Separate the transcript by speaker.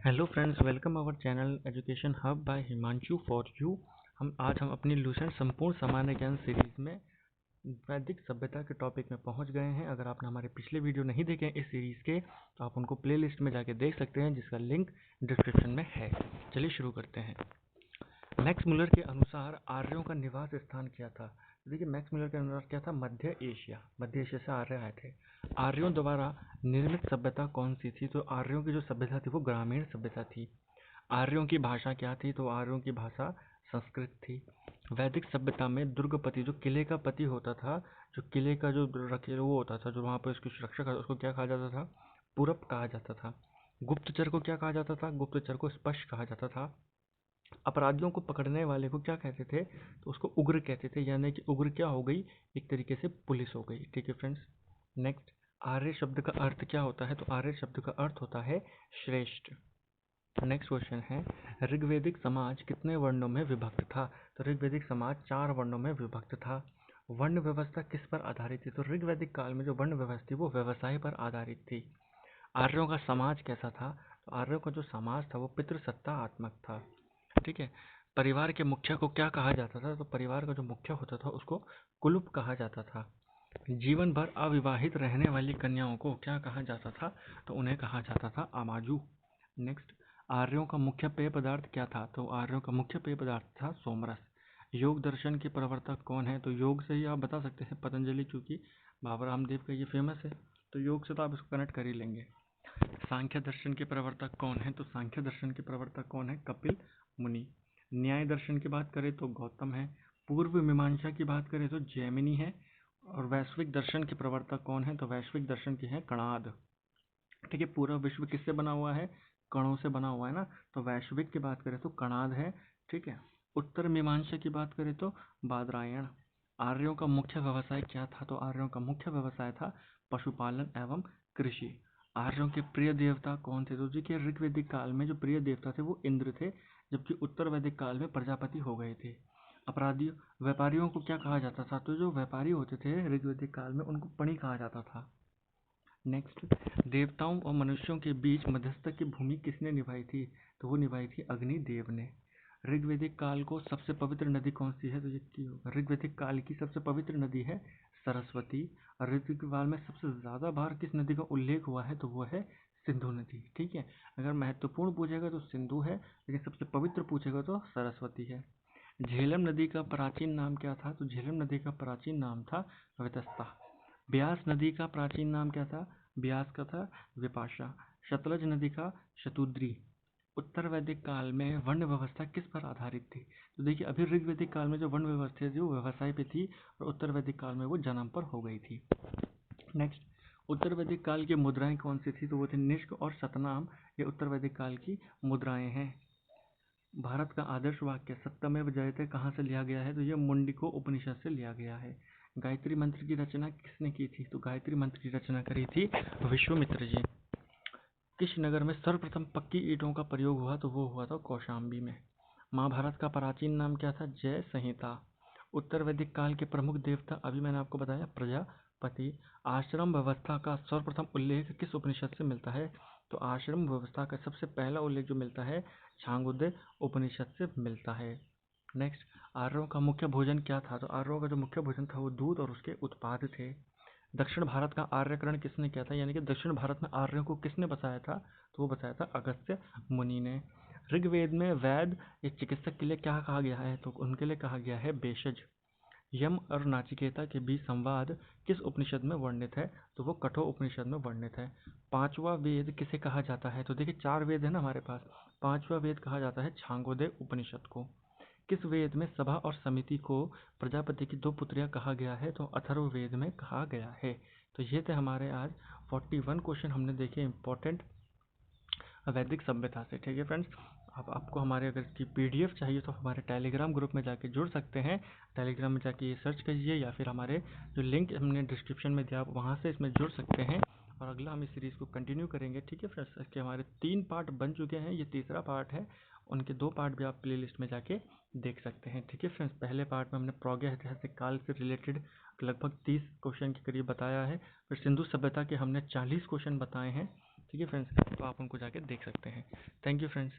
Speaker 1: Hello friends, welcome our channel education hub by Himanshu for you. हम अपनी Lucent संपूर्ण सामान्य ज्ञान सीरीज में वैदिक सभ्यता के टॉपिक में पहुंच गए हैं। अगर आपने हमारे पिछले वीडियो नहीं देखे इस सीरीज के तो आप उनको प्लेलिस्ट में जाके देख सकते हैं, जिसका लिंक डिस्क्रिप्शन में है। चलिए शुरू करते हैं। मैक्स मुलर के अनुसार आर्यों का निवास स्थान क्या था? देखिए, मैक्स मुलर के अनुसार क्या था? मध्य एशिया से आर्य आए थे। आर्यों द्वारा निर्मित सभ्यता कौन सी थी? तो आर्यों की जो सभ्यता थी वो ग्रामीण सभ्यता थी। आर्यों की भाषा क्या थी? तो आर्यों की भाषा संस्कृत थी। वैदिक सभ्यता में दुर्गपति, जो किले का पति होता था, जो किले का जो रखे वो होता था, जो वहाँ पर उसकी सुरक्षा करता, उसको क्या कहा जाता था? पुरप कहा जाता था। गुप्तचर को क्या कहा जाता था? गुप्तचर को स्पष्ट कहा जाता था। अपराधियों को पकड़ने वाले को क्या कहते थे? तो उसको उग्र कहते थे, यानी कि उग्र क्या हो गई? एक तरीके से पुलिस हो गई। ठीक है फ्रेंड्स। नेक्स्ट, आर्य शब्द का अर्थ क्या होता है? तो आर्य शब्द का अर्थ होता है श्रेष्ठ। नेक्स्ट क्वेश्चन है, ऋग्वेदिक समाज कितने वर्णों में विभक्त था? तो ऋग्वेदिक समाज 4 वर्णों में विभक्त था। वर्ण व्यवस्था किस पर आधारित थी? तो ऋग्वेदिक काल में जो वर्ण व्यवस्था थी वो व्यवसाय पर आधारित थी। आर्यों का समाज कैसा था? तो आर्यों का जो समाज था वो पितृसत्ता आत्मक था। ठीक है। परिवार के मुखिया को क्या कहा जाता था? तो परिवार का जो मुखिया होता था उसको कुलुप कहा जाता था। जीवन भर अविवाहित रहने वाली कन्याओं को क्या कहा जाता था? तो उन्हें कहा जाता था आमाजू। नेक्स्ट, आर्यों का मुख्य पेय पदार्थ क्या था? तो आर्यों का मुख्य पेय पदार्थ था सोमरस। योग दर्शन के प्रवर्तक कौन है? तो योग से ही आप बता सकते हैं पतंजलि, चूंकि बाबा रामदेव का ये फेमस है तो योग से तो आप इसको कनेक्ट कर ही लेंगे। सांख्य दर्शन के प्रवर्तक कौन है? तो सांख्य दर्शन के प्रवर्तक कौन है? कपिल मुनि। न्याय दर्शन की बात करें तो गौतम है। पूर्व मीमांसा की बात करें तो जैमिनी है। और वैश्विक दर्शन के प्रवर्तक कौन है? तो वैश्विक दर्शन के हैं कणाद। ठीक है। पूरा विश्व किससे बना हुआ है? कणों से बना हुआ है ना। तो वैश्विक की बात करें तो कणाद है। ठीक है। उत्तर मीमांसा की बात करें तो बादरायण। आर्यों का मुख्य व्यवसाय क्या था? तो आर्यों का मुख्य व्यवसाय था पशुपालन एवं कृषि। आर्यों के प्रिय देवता कौन थे? तो देखिए, ऋग्वेदिक काल में जो प्रिय देवता थे वो इंद्र थे, जबकि उत्तर वैदिक काल में प्रजापति हो गए थे। अपराधियों व्यापारियों को क्या कहा जाता था? तो जो व्यापारी होते थे ऋग्वेदिक काल में उनको पणि कहा जाता था। नेक्स्ट, देवताओं और मनुष्यों के बीच मध्यस्थक की भूमि किसने निभाई थी? तो वो निभाई थी अग्निदेव ने। ऋग्वेदिक काल को सबसे पवित्र नदी कौन सी है? तो ये की होगा, ऋग्वेदिक काल की सबसे पवित्र नदी है सरस्वती। और ऋग्वेदिक काल में सबसे ज्यादा बार किस नदी का उल्लेख हुआ है? तो वो है सिंधु नदी। ठीक है। अगर महत्वपूर्ण पूछेगा तो सिंधु है, लेकिन सबसे पवित्र पूछेगा तो सरस्वती है। झेलम नदी का प्राचीन नाम क्या था? तो झेलम नदी का प्राचीन नाम था वितस्ता। ब्यास नदी का प्राचीन नाम क्या था? ब्यास का था विपाशा। सतलज नदी का शतुद्री। उत्तर वैदिक काल में वर्ण व्यवस्था किस पर आधारित थी? तो देखिए, अभी ऋग्वेदिक काल में जो वर्ण व्यवस्था थी वो व्यवसाय पे थी, और उत्तर वैदिक काल में वो जन्म पर हो गई थी। नेक्स्ट, उत्तर वैदिक काल की मुद्राएं कौन सी थी? तो वो थे निष्क और सतनाम। ये उत्तर वैदिक काल की मुद्राएं हैं। भारत का आदर्श वाक्य सत्यमेव जयते कहाँ से लिया गया है? तो ये मुंडिको उपनिषद से लिया गया है। गायत्री मंत्र की रचना किसने की थी? तो गायत्री मंत्र की रचना करी थी विश्वामित्र जी। किस नगर में सर्वप्रथम पक्की ईंटों का प्रयोग हुआ? तो वो हुआ था कौशाम्बी में। महाभारत का प्राचीन नाम क्या था? जय संहिता। उत्तर वैदिक काल के प्रमुख देवता अभी मैंने आपको बताया प्रजापति। आश्रम व्यवस्था का सर्वप्रथम उल्लेख किस उपनिषद से मिलता है? तो आश्रम व्यवस्था का सबसे पहला उल्लेख जो मिलता है छांदोग्य उपनिषद से मिलता है। नेक्स्ट, आर्यों का मुख्य भोजन क्या था? तो आर्यों का जो मुख्य भोजन था वो दूध और उसके उत्पाद थे। दक्षिण भारत का आर्यकरण किसने किया था? यानी कि दक्षिण भारत में आर्यों को किसने बसाया था? तो वो बसाया था अगस्त्य मुनि ने। ऋग्वेद में वैद या चिकित्सक के लिए क्या कहा गया है? तो उनके लिए कहा गया है भेषज। यम और नाचिकेता के बीच संवाद किस उपनिषद में वर्णित है? तो वो कठोर उपनिषद में वर्णित है। पांचवा वेद किसे कहा जाता है? तो देखिए, 4 वेद है ना हमारे पास। पांचवा वेद कहा जाता है छांगोदय उपनिषद को। किस वेद में सभा और समिति को प्रजापति की 2 पुत्रियां कहा गया है? तो अथर्ववेद में कहा गया है। तो ये थे हमारे आज 41 क्वेश्चन हमने देखे इंपॉर्टेंट वैदिक सभ्यता से। ठीक है फ्रेंड्स, अब आपको हमारे अगर इसकी पीडीएफ चाहिए तो हमारे टेलीग्राम ग्रुप में जाके जुड़ सकते हैं। टेलीग्राम में जाके ये सर्च कीजिए, या फिर हमारे जो लिंक हमने डिस्क्रिप्शन में दिया आप वहाँ से इसमें जुड़ सकते हैं। और अगला हम इस सीरीज़ को कंटिन्यू करेंगे। ठीक है फ्रेंड्स, इसके हमारे 3 पार्ट बन चुके हैं, ये तीसरा पार्ट है। उनके 2 पार्ट भी आप प्ले लिस्ट में जाके देख सकते हैं। ठीक है फ्रेंड्स, पहले पार्ट में हमने प्रागैतिहासिक काल से रिलेटेड लगभग 30 क्वेश्चन के करीब बताया है। फिर सिंधु सभ्यता के हमने 40 क्वेश्चन बताए हैं। ठीक है फ्रेंड्स, तो आप उनको जाके देख सकते हैं। Thank you friends.